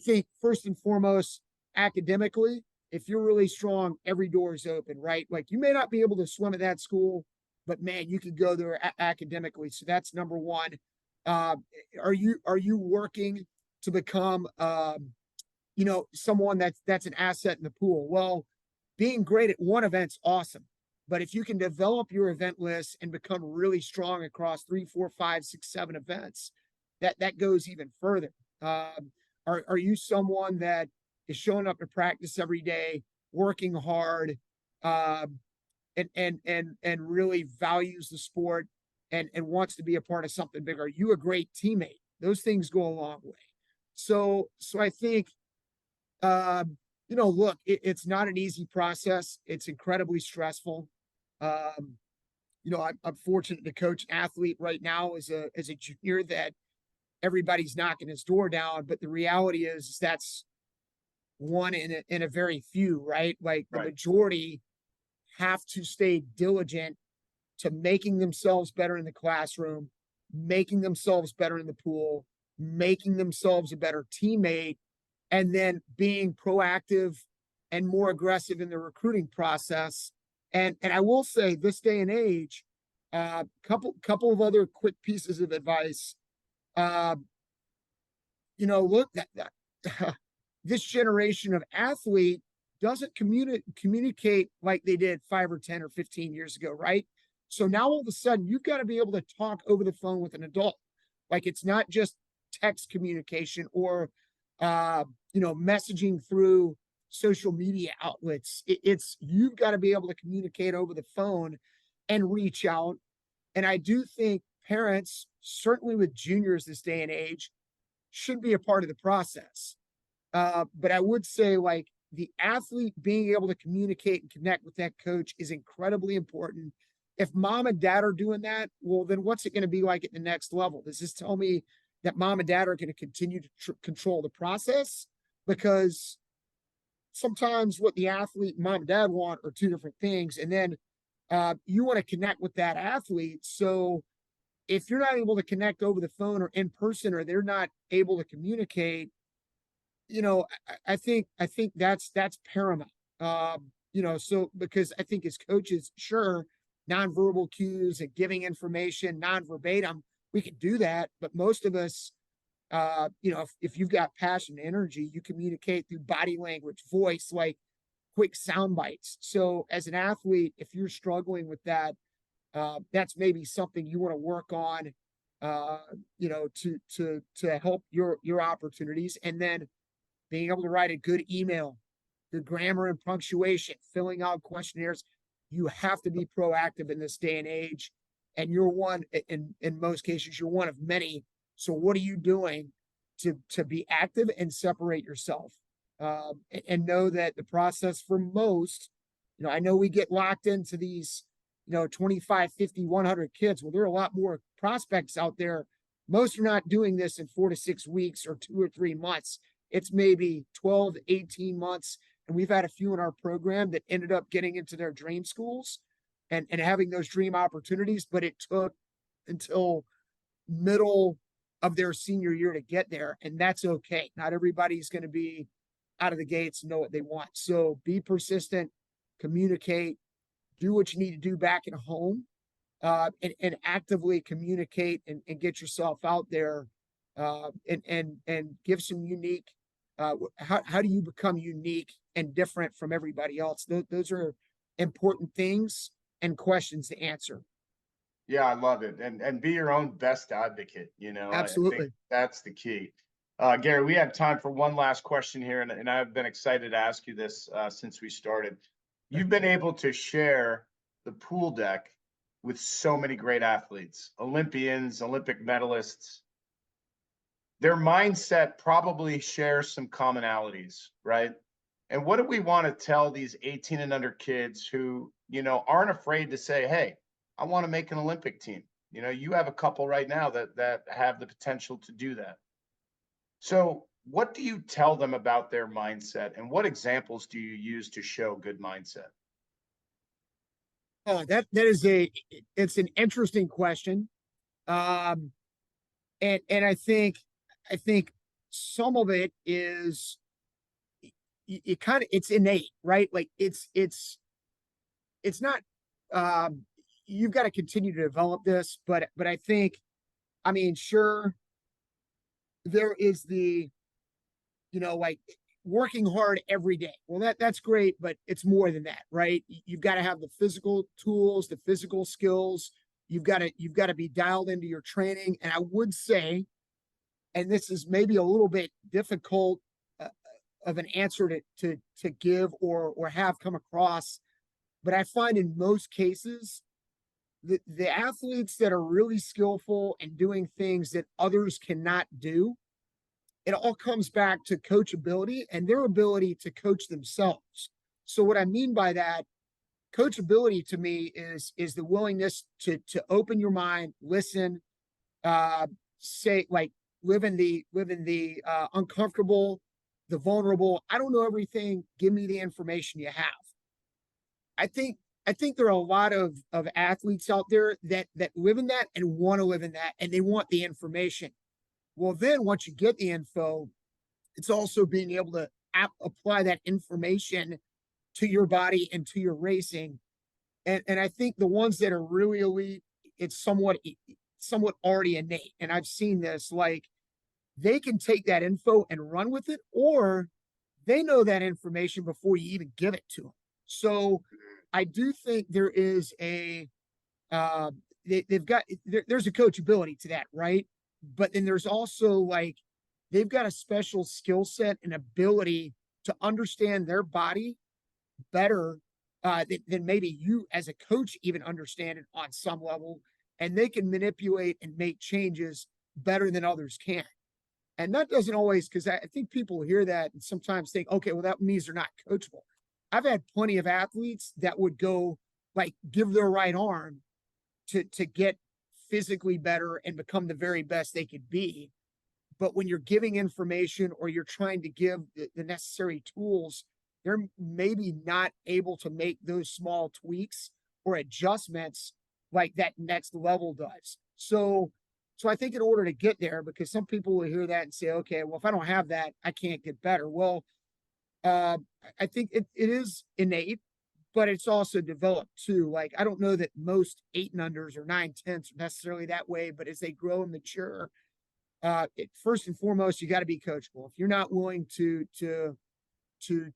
B: think first and foremost, academically, if you're really strong, every door is open, right? Like, you may not be able to swim at that school, but man, you could go there academically. So that's number one. Uh, are you working to become, someone that's an asset in the pool? Well, being great at one event's awesome. But if you can develop your event list and become really strong across 3, 4, 5, 6, 7 events, that goes even further. Are you someone that is showing up to practice every day, working hard, um, and really values the sport and wants to be a part of something bigger? Are you a great teammate? Those things go a long way. So I think, look, it's not an easy process. It's incredibly stressful. Um, I'm fortunate to coach an athlete right now as a junior that everybody's knocking his door down, but the reality is that's one in a very few, right? Like, the
A: Right.
B: majority have to stay diligent to making themselves better in the classroom, making themselves better in the pool, making themselves a better teammate, and then being proactive and more aggressive in the recruiting process. And I will say, this day and age, couple of other quick pieces of advice. Uh, look, that this generation of athlete doesn't communicate like they did 5 or 10 or 15 years ago, right? So now all of a sudden you've got to be able to talk over the phone with an adult. Like, it's not just text communication or messaging through social media outlets. It's you've got to be able to communicate over the phone and reach out. And I do think parents, certainly with juniors this day and age, should be a part of the process. But I would say, like, the athlete being able to communicate and connect with that coach is incredibly important. If mom and dad are doing that, well, then what's it going to be like at the next level? Does this tell me that mom and dad are going to continue to control the process? Because sometimes what the athlete and mom and dad want are two different things. And then you want to connect with that athlete. So if you're not able to connect over the phone or in person, or they're not able to communicate, I think that's paramount. So because I think as coaches, sure, nonverbal cues and giving information non-verbatim, we can do that. But most of us, if you've got passion and energy, you communicate through body language, voice, like quick sound bites. So as an athlete, if you're struggling with that, that's maybe something you want to work on, to help your opportunities. And then being able to write a good email, good grammar and punctuation, filling out questionnaires. You have to be proactive in this day and age. And you're one, in most cases, you're one of many. So what are you doing to be active and separate yourself? And know that the process for most, I know we get locked into these, 25, 50, 100 kids. Well, there are a lot more prospects out there. Most are not doing this in 4 to 6 weeks or 2 or 3 months. it's maybe 12 to 18 months. And we've had a few in our program that ended up getting into their dream schools and having those dream opportunities, but it took until middle of their senior year to get there. And that's okay. Not everybody's going to be out of the gates and know what they want. So be persistent, communicate, do what you need to do back at home, and actively communicate and get yourself out there, and give some unique, how do you become unique and different from everybody else? Those are important things and questions to answer.
A: Yeah, I love it. And be your own best advocate, you know. I think
B: Absolutely.
A: that's the key. Gary, we have time for one last question here, and I've been excited to ask you this since we started. You've been able to share the pool deck with so many great athletes, Olympians, Olympic medalists. Their mindset probably shares some commonalities, right? And what do we want to tell these 18 and under kids who, you know, aren't afraid to say, hey, I want to make an Olympic team? You know, you have a couple right now that have the potential to do that. So what do you tell them about their mindset, and what examples do you use to show good mindset?
B: That is it's an interesting question. Um, and I think some of it is, you kind of, it's innate, right? Like it's not, you've got to continue to develop this, but I think, I mean, sure, there is the, like working hard every day. Well, that's great, but it's more than that, right? You've got to have the physical tools, the physical skills. You've got to be dialed into your training. And I would say, and this is maybe a little bit difficult, of an answer to give or have come across, but I find in most cases the athletes that are really skillful and doing things that others cannot do, it all comes back to coachability and their ability to coach themselves. So what I mean by that, coachability to me is the willingness to open your mind, listen, say, like, live in the uncomfortable, the vulnerable. I don't know everything. Give me the information you have. I think there are a lot of athletes out there that live in that and want to live in that, and they want the information. Well, then once you get the info, it's also being able to apply that information to your body and to your racing. And I think the ones that are really elite, it's somewhat already innate. And I've seen this, like, they can take that info and run with it, or they know that information before you even give it to them. So I do think there is there's a coachability to that, right? But then there's also, like, they've got a special skill set and ability to understand their body better, than maybe you as a coach even understand it on some level, and they can manipulate and make changes better than others can. And that doesn't always, because I think people hear that and sometimes think, okay, well, that means they're not coachable. I've had plenty of athletes that would go, like, give their right arm to get physically better and become the very best they could be. But when you're giving information or you're trying to give the necessary tools, they're maybe not able to make those small tweaks or adjustments like that next level does. So I think in order to get there, because some people will hear that and say, okay, well, if I don't have that, I can't get better. Well, I think it is innate, but it's also developed too. Like, I don't know that most 8 and unders or 9/10s are necessarily that way, but as they grow and mature, first and foremost, you got to be coachable. If you're not willing to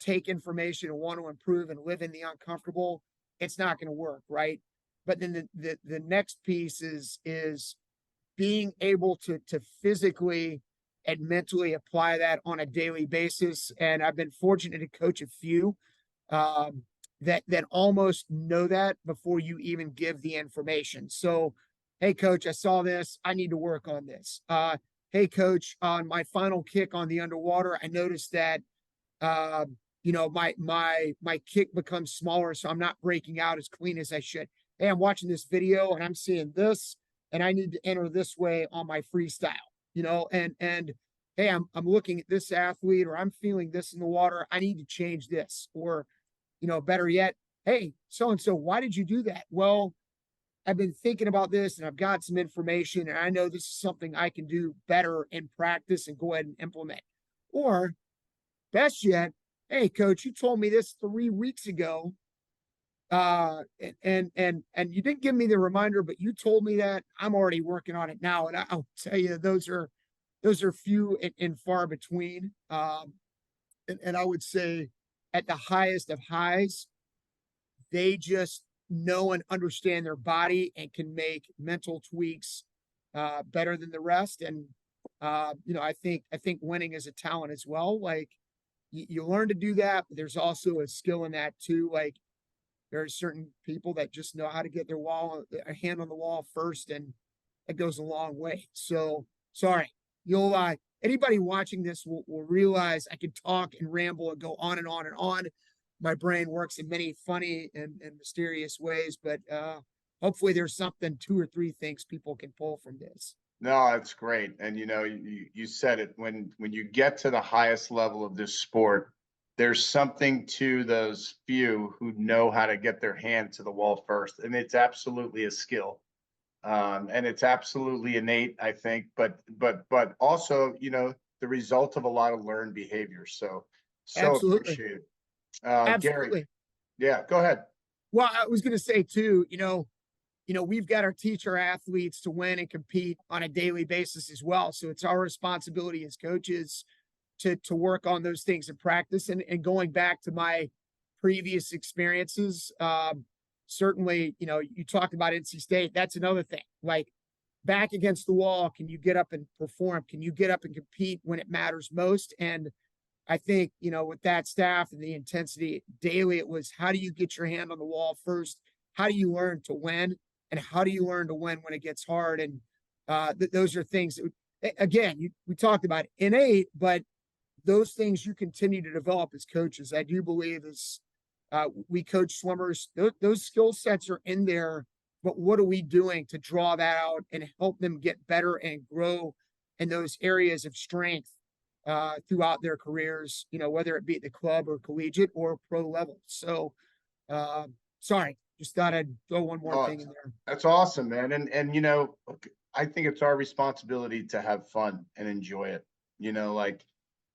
B: take information and want to improve and live in the uncomfortable, it's not going to work, right? But then the next piece is being able to physically and mentally apply that on a daily basis. And I've been fortunate to coach a few, that almost know that before you even give the information. So, hey, coach, I saw this. I need to work on this. Hey, coach, on my final kick on the underwater, I noticed that, my kick becomes smaller, so I'm not breaking out as clean as I should. Hey, I'm watching this video and I'm seeing this, and I need to enter this way on my freestyle, and hey, I'm looking at this athlete, or I'm feeling this in the water. I need to change this. Or, better yet, hey, so and so, why did you do that? Well, I've been thinking about this and I've got some information, and I know this is something I can do better in practice and go ahead and implement. Or best yet, hey coach, you told me this 3 weeks ago. And you didn't give me the reminder, but you told me that. I'm already working on it now. And I'll tell you, those are few and far between. And I would say at the highest of highs, they just know and understand their body and can make mental tweaks better than the rest. And I think winning is a talent as well. Like you learn to do that, but there's also a skill in that too. Like there are certain people that just know how to get their hand on the wall first, and it goes a long way. So sorry, you'll anybody watching this will realize I can talk and ramble and go on and on and on. My brain works in many funny and mysterious ways, but hopefully there's something, 2 or 3 things people can pull from this.
A: No, it's great. And you said it, when you get to the highest level of this sport, there's something to those few who know how to get their hand to the wall first. And it's absolutely a skill. And it's absolutely innate, I think, but also, the result of a lot of learned behavior. So
B: Absolutely.
A: appreciate it. Gary,
B: Absolutely.
A: yeah, go ahead.
B: Well, I was going to say too, we've got to teach our athletes to win and compete on a daily basis as well. So it's our responsibility as coaches to work on those things in practice. And going back to my previous experiences, certainly, you talked about NC State. That's another thing. Like back against the wall, can you get up and perform? Can you get up and compete when it matters most? And I think, with that staff and the intensity daily, it was, how do you get your hand on the wall first? How do you learn to win? And how do you learn to win when it gets hard? And those are things that, again, we talked about innate, but those things you continue to develop as coaches. I do believe as we coach swimmers, those skill sets are in there, but what are we doing to draw that out and help them get better and grow in those areas of strength throughout their careers, whether it be at the club or collegiate or pro level. So, sorry, just thought I'd throw one more thing in there.
A: That's awesome, man. And I think it's our responsibility to have fun and enjoy it. Like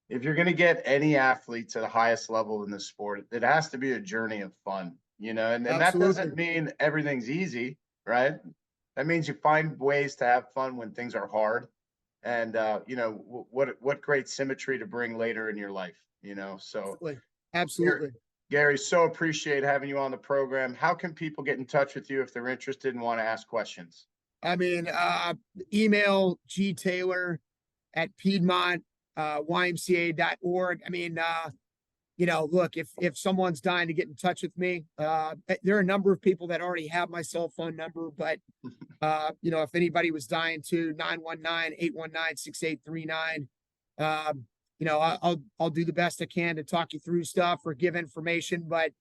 A: if you're going to get any athlete to the highest level in the sport, it has to be a journey of fun, and that doesn't mean everything's easy, right? That means you find ways to have fun when things are hard. And what great symmetry to bring later in your life, so
B: absolutely.
A: Gary, so appreciate having you on the program. How can people get in touch with you if they're interested and want to ask questions?
B: I mean, email gtaylor at Piedmont YMCA.org. I mean, look, if someone's dying to get in touch with me, there are a number of people that already have my cell phone number, but if anybody was dying to, 919-819-6839, I'll do the best I can to talk you through stuff or give information, but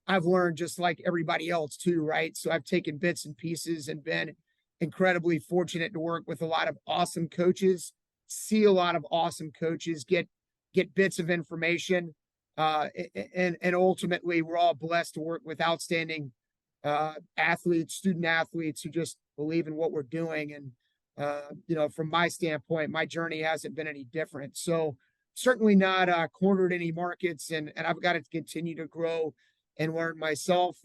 B: I've learned just like everybody else too, right? So I've taken bits and pieces and been incredibly fortunate to work with a lot of awesome coaches, see a lot of awesome coaches, get bits of information. And ultimately we're all blessed to work with outstanding student athletes who just believe in what we're doing. And from my standpoint, my journey hasn't been any different. So certainly not cornered any markets, and I've got to continue to grow and learn myself.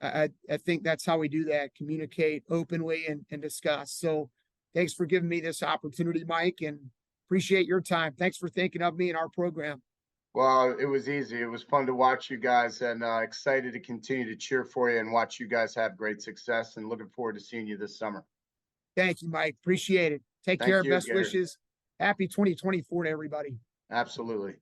B: I think that's how we do that: communicate openly and discuss. So thanks for giving me this opportunity, Mike, and appreciate your time. Thanks for thinking of me and our program.
A: Well, it was easy. It was fun to watch you guys, and excited to continue to cheer for you and watch you guys have great success, and looking forward to seeing you this summer.
B: Thank you, Mike. Appreciate it. Take care. Best wishes. Happy 2024 to everybody.
A: Absolutely.